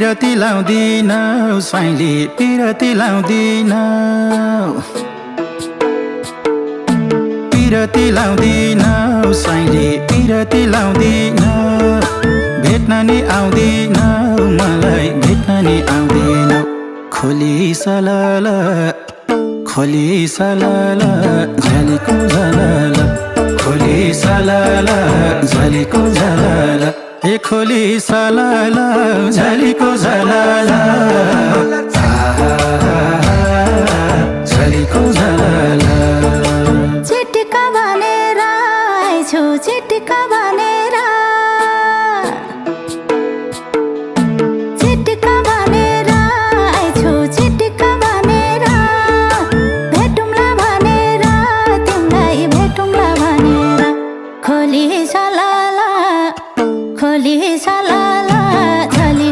पिरती लाउँदिन साइली पिरती लाउँदिन पिरती लाउँदिन साइली पिरती लाउँदिन भेट्न नि आउँदिन मलाई भेट्न नि आउँदिन खोली सलाला झलेको झलाला खोली सलाला झलेको झलाला ए खोली सलाला